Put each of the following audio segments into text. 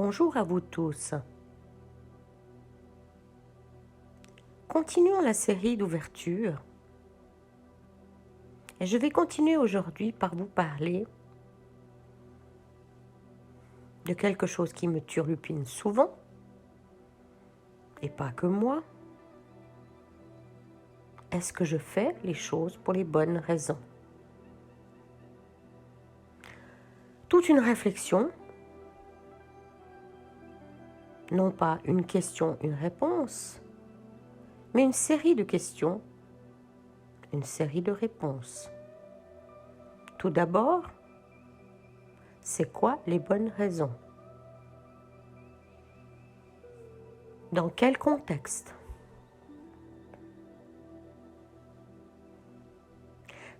Bonjour à vous tous. Continuons la série d'ouverture. Et je vais continuer aujourd'hui par vous parler de quelque chose qui me turlupine souvent, et pas que moi. Est-ce que je fais les choses pour les bonnes raisons? Toute une réflexion, non pas une question, une réponse, mais une série de questions, une série de réponses. Tout d'abord, c'est quoi les bonnes raisons? Dans quel contexte?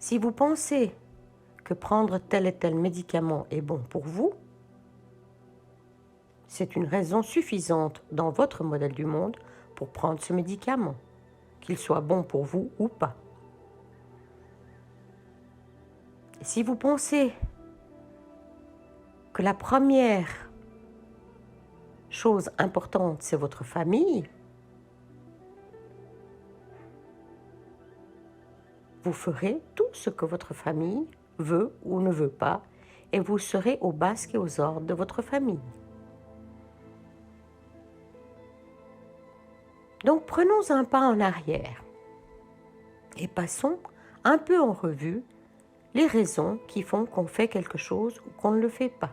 Si vous pensez que prendre tel et tel médicament est bon pour vous, c'est une raison suffisante dans votre modèle du monde pour prendre ce médicament, qu'il soit bon pour vous ou pas. Si vous pensez que la première chose importante, c'est votre famille, vous ferez tout ce que votre famille veut ou ne veut pas, et vous serez au basque et aux ordres de votre famille. Donc prenons un pas en arrière et passons un peu en revue les raisons qui font qu'on fait quelque chose ou qu'on ne le fait pas.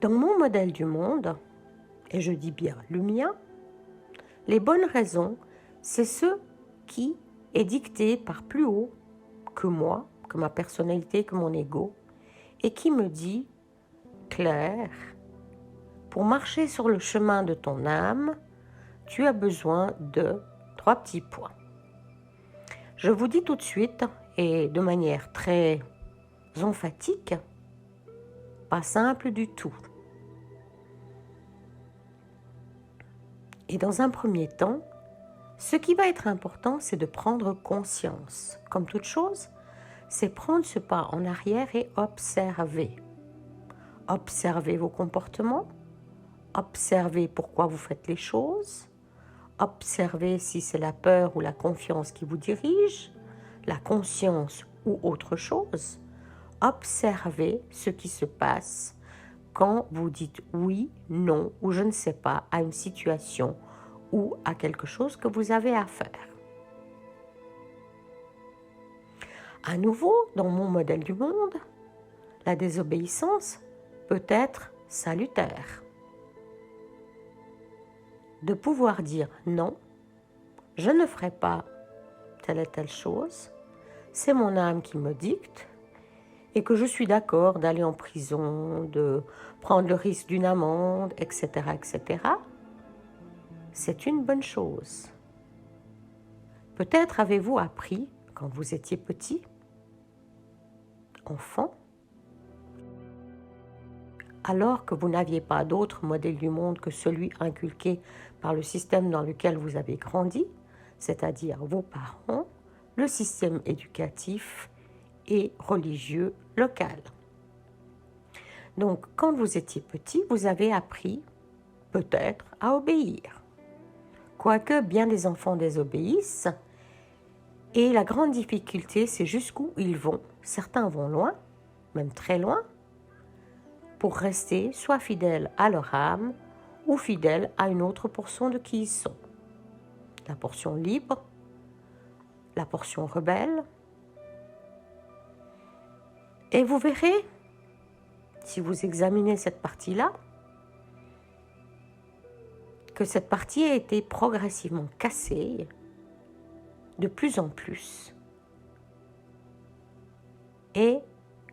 Dans mon modèle du monde, et je dis bien le mien, les bonnes raisons, c'est ce qui est dicté par plus haut que moi, que ma personnalité, que mon ego, et qui me dit, Claire, pour marcher sur le chemin de ton âme, tu as besoin de 3 petits points. Je vous dis tout de suite, et de manière très emphatique, pas simple du tout. Et dans un premier temps, ce qui va être important, c'est de prendre conscience. Comme toute chose, c'est prendre ce pas en arrière et observer. Observez vos comportements, observez pourquoi vous faites les choses, observez si c'est la peur ou la confiance qui vous dirige, la conscience ou autre chose. Observez ce qui se passe quand vous dites oui, non ou je ne sais pas à une situation ou à quelque chose que vous avez à faire. À nouveau, dans mon modèle du monde, la désobéissance peut être salutaire. De pouvoir dire non, je ne ferai pas telle et telle chose, c'est mon âme qui me dicte et que je suis d'accord d'aller en prison, de prendre le risque d'une amende, etc., etc., c'est une bonne chose. Peut-être avez-vous appris, quand vous étiez petit, enfant, alors que vous n'aviez pas d'autre modèle du monde que celui inculqué par le système dans lequel vous avez grandi, c'est-à-dire vos parents, le système éducatif et religieux local. Donc, quand vous étiez petit, vous avez appris peut-être à obéir. Quoique bien des enfants désobéissent, et la grande difficulté, c'est jusqu'où ils vont. Certains vont loin, même très loin, pour rester soit fidèles à leur âme ou fidèles à une autre portion de qui ils sont. La portion libre, la portion rebelle. Et vous verrez, si vous examinez cette partie-là, que cette partie a été progressivement cassée de plus en plus et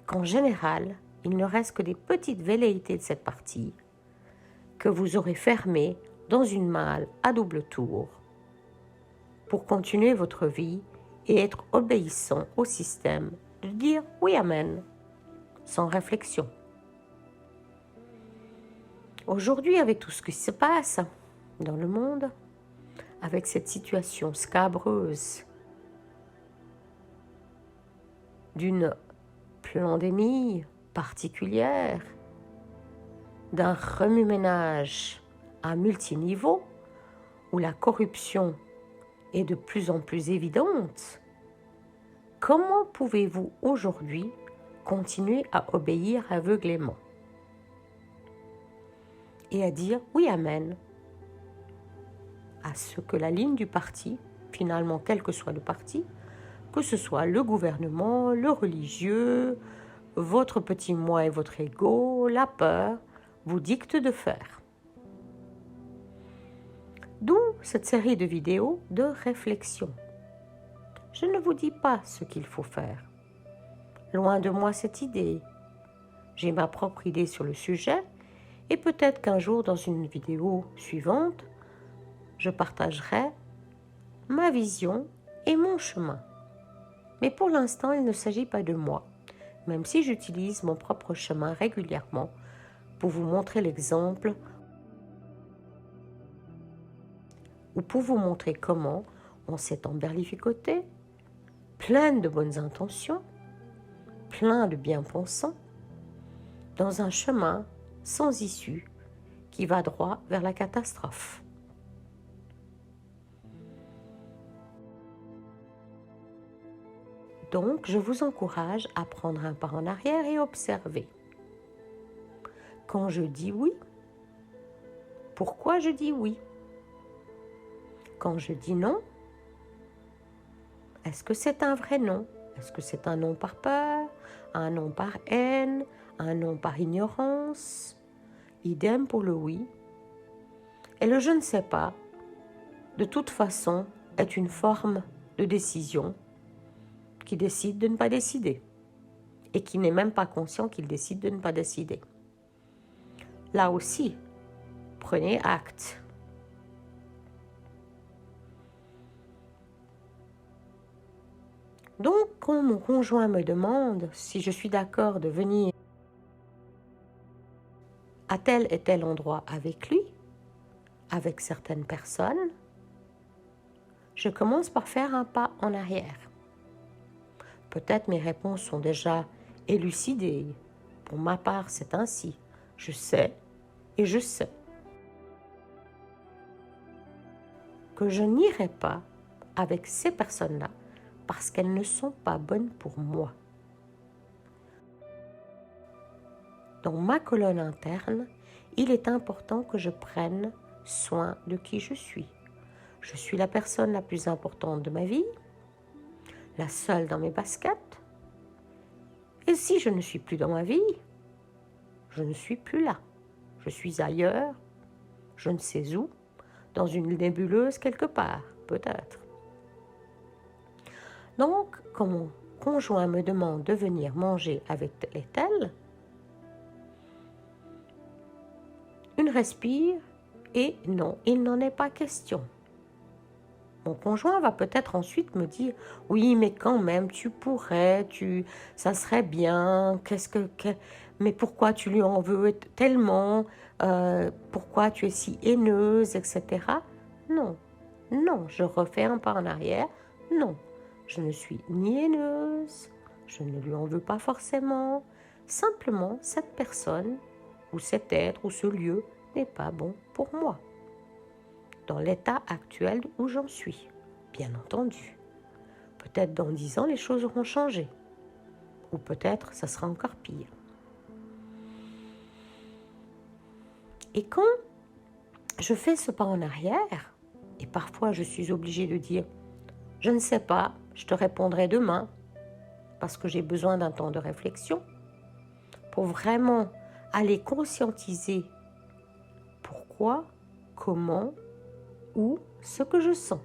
qu'en général, il ne reste que des petites velléités de cette partie que vous aurez fermées dans une malle à double tour pour continuer votre vie et être obéissant au système, de dire oui, amen, sans réflexion. Aujourd'hui, avec tout ce qui se passe dans le monde, avec cette situation scabreuse d'une pandémie, particulière, d'un remue-ménage à multiniveau, où la corruption est de plus en plus évidente, comment pouvez-vous aujourd'hui continuer à obéir aveuglément et à dire oui, amen, à ce que la ligne du parti, finalement quel que soit le parti, que ce soit le gouvernement, le religieux, votre petit moi et votre ego, la peur, vous dicte de faire. D'où cette série de vidéos de réflexion. Je ne vous dis pas ce qu'il faut faire. Loin de moi cette idée. J'ai ma propre idée sur le sujet et peut-être qu'un jour dans une vidéo suivante, je partagerai ma vision et mon chemin. Mais pour l'instant, il ne s'agit pas de moi, même si j'utilise mon propre chemin régulièrement pour vous montrer l'exemple ou pour vous montrer comment on s'est emberlificoté, plein de bonnes intentions, plein de bien-pensants, dans un chemin sans issue qui va droit vers la catastrophe. Donc, je vous encourage à prendre un pas en arrière et observer. Quand je dis oui, pourquoi je dis oui? Quand je dis non, est-ce que c'est un vrai non? Est-ce que c'est un non par peur, un non par haine, un non par ignorance? Idem pour le oui. Et le je ne sais pas, de toute façon, est une forme de décision qui décide de ne pas décider et qui n'est même pas conscient qu'il décide de ne pas décider. Là aussi, prenez acte. Donc, quand mon conjoint me demande si je suis d'accord de venir à tel et tel endroit avec lui, avec certaines personnes, je commence par faire un pas en arrière. Peut-être mes réponses sont déjà élucidées. Pour ma part, c'est ainsi. Je sais et je sais que je n'irai pas avec ces personnes-là parce qu'elles ne sont pas bonnes pour moi. Dans ma colonne interne, il est important que je prenne soin de qui je suis. Je suis la personne la plus importante de ma vie, la seule dans mes baskets. Et si je ne suis plus dans ma vie, je ne suis plus là. Je suis ailleurs, je ne sais où, dans une nébuleuse quelque part, peut-être. Donc, quand mon conjoint me demande de venir manger avec tel et tel, une respire et non, il n'en est pas question. Mon conjoint va peut-être ensuite me dire « Oui, mais quand même, tu pourrais, ça serait bien, mais pourquoi tu lui en veux tellement, pourquoi tu es si haineuse, etc. » Non, non, je refais un pas en arrière, non, je ne suis ni haineuse, je ne lui en veux pas forcément, simplement cette personne ou cet être ou ce lieu n'est pas bon pour moi. Dans l'état actuel où j'en suis, bien entendu. Peut-être dans 10 ans, les choses auront changé. Ou peut-être, ça sera encore pire. Et quand je fais ce pas en arrière, et parfois je suis obligée de dire « Je ne sais pas, je te répondrai demain », parce que j'ai besoin d'un temps de réflexion, pour vraiment aller conscientiser pourquoi, comment, ou ce que je sens.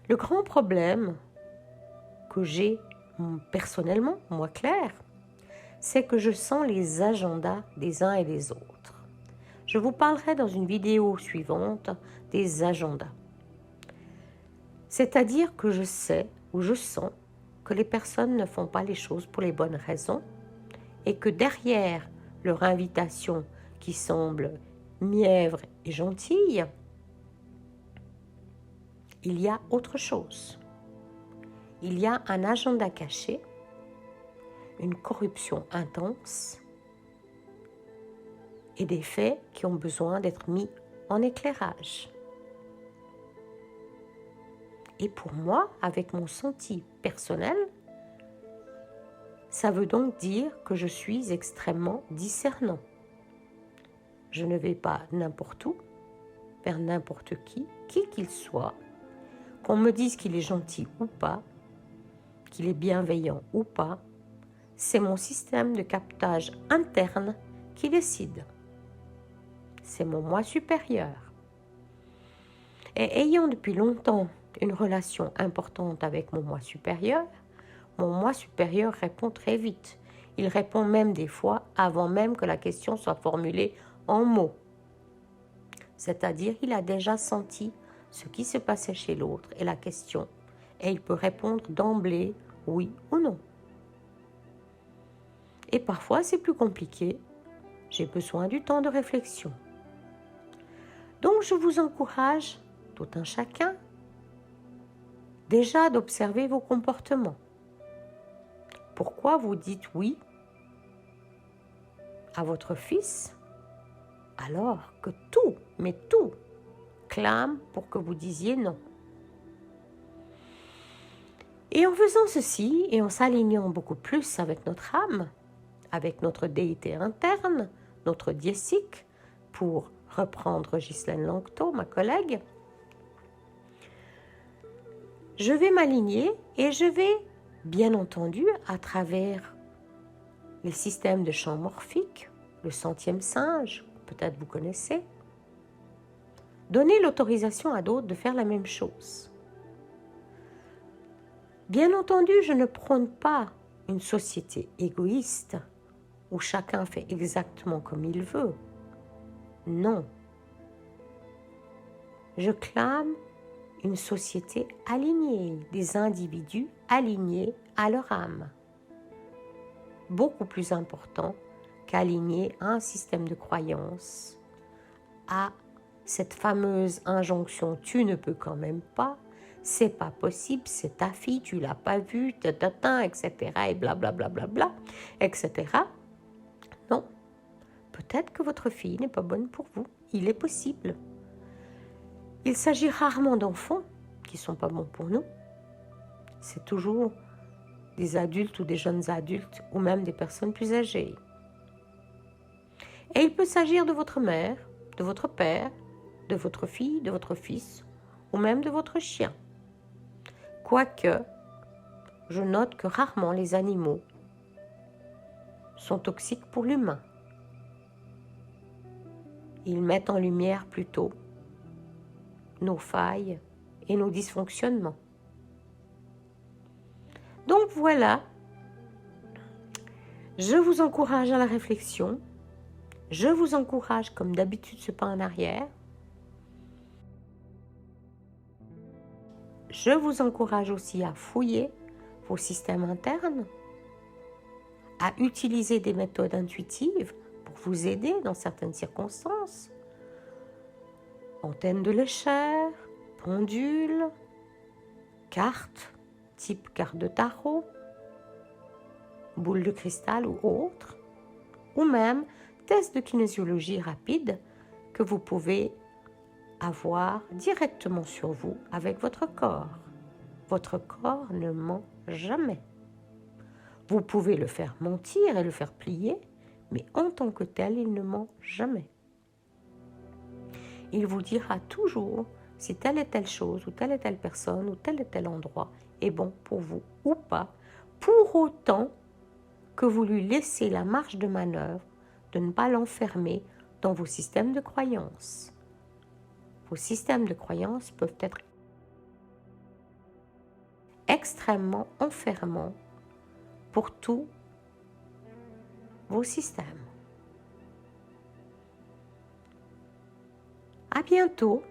Le grand problème que j'ai personnellement, moi Claire, c'est que je sens les agendas des uns et des autres. Je vous parlerai dans une vidéo suivante des agendas. C'est-à-dire que je sais ou je sens que les personnes ne font pas les choses pour les bonnes raisons et que derrière leur invitation qui semble mièvre et gentille, il y a autre chose. Il y a un agenda caché une corruption intense et des faits qui ont besoin d'être mis en éclairage. Et pour moi, avec mon senti personnel, ça veut donc dire que je suis extrêmement discernant. Je ne vais pas n'importe où, vers n'importe qui qu'il soit, qu'on me dise qu'il est gentil ou pas, qu'il est bienveillant ou pas, c'est mon système de captage interne qui décide. C'est mon moi supérieur. Et ayant depuis longtemps une relation importante avec mon moi supérieur répond très vite. Il répond même des fois avant même que la question soit formulée en mots. C'est-à-dire, il a déjà senti ce qui se passait chez l'autre et la question. Et il peut répondre d'emblée oui ou non. Et parfois, c'est plus compliqué. J'ai besoin du temps de réflexion. Donc, je vous encourage, tout un chacun, déjà d'observer vos comportements. Pourquoi vous dites oui à votre fils alors que tout, mais tout, clame pour que vous disiez non? Et en faisant ceci et en s'alignant beaucoup plus avec notre âme, avec notre déité interne, notre diésique, pour reprendre Ghislaine Lanctot, ma collègue, je vais m'aligner et je vais, bien entendu, à travers les systèmes de champs morphiques, le centième singe, peut-être vous connaissez, donner l'autorisation à d'autres de faire la même chose. Bien entendu, je ne prône pas une société égoïste où chacun fait exactement comme il veut. Non. Je clame une société alignée, des individus alignés à leur âme. Beaucoup plus important qu'aligner un système de croyance à cette fameuse injonction « tu ne peux quand même pas », « c'est pas possible, c'est ta fille, tu l'as pas vue, etc. et blablabla, etc. » Non, peut-être que votre fille n'est pas bonne pour vous, il est possible. Il s'agit rarement d'enfants qui sont pas bons pour nous. C'est toujours des adultes ou des jeunes adultes ou même des personnes plus âgées. Et il peut s'agir de votre mère, de votre père, de votre fille, de votre fils ou même de votre chien. Quoique, je note que rarement les animaux sont toxiques pour l'humain. Ils mettent en lumière plutôt nos failles et nos dysfonctionnements. Donc voilà, je vous encourage à la réflexion. Je vous encourage, comme d'habitude, ce pas en arrière. Je vous encourage aussi à fouiller vos systèmes internes, à utiliser des méthodes intuitives pour vous aider dans certaines circonstances. Antenne de l'échelle, pendule, carte, type carte de tarot, boule de cristal ou autre, ou même test de kinésiologie rapide que vous pouvez avoir directement sur vous avec votre corps. Votre corps ne ment jamais. Vous pouvez le faire mentir et le faire plier, mais en tant que tel, il ne ment jamais. Il vous dira toujours si telle et telle chose, ou telle et telle personne, ou tel et tel endroit est bon pour vous ou pas, pour autant que vous lui laissez la marge de manœuvre de ne pas l'enfermer dans vos systèmes de croyances. Vos systèmes de croyances peuvent être extrêmement enfermants pour tous vos systèmes. À bientôt,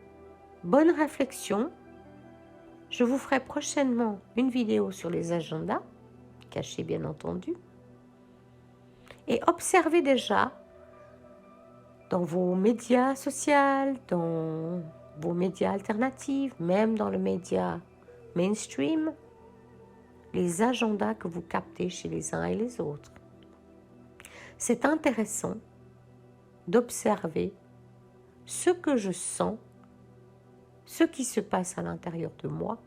bonne réflexion. Je vous ferai prochainement une vidéo sur les agendas, cachés bien entendu. Et observez déjà dans vos médias sociaux, dans vos médias alternatifs, même dans le média mainstream, les agendas que vous captez chez les uns et les autres. C'est intéressant d'observer ce que je sens, ce qui se passe à l'intérieur de moi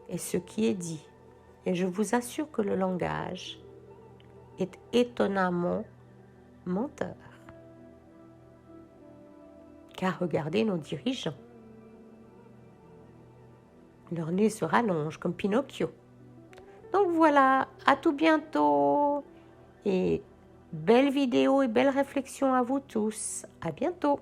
et ce qui est dit. Et je vous assure que le langage est étonnamment menteur. Car regardez nos dirigeants. Leur nez se rallonge comme Pinocchio. Donc voilà, à tout bientôt. Et belle vidéo et belle réflexion à vous tous. À bientôt.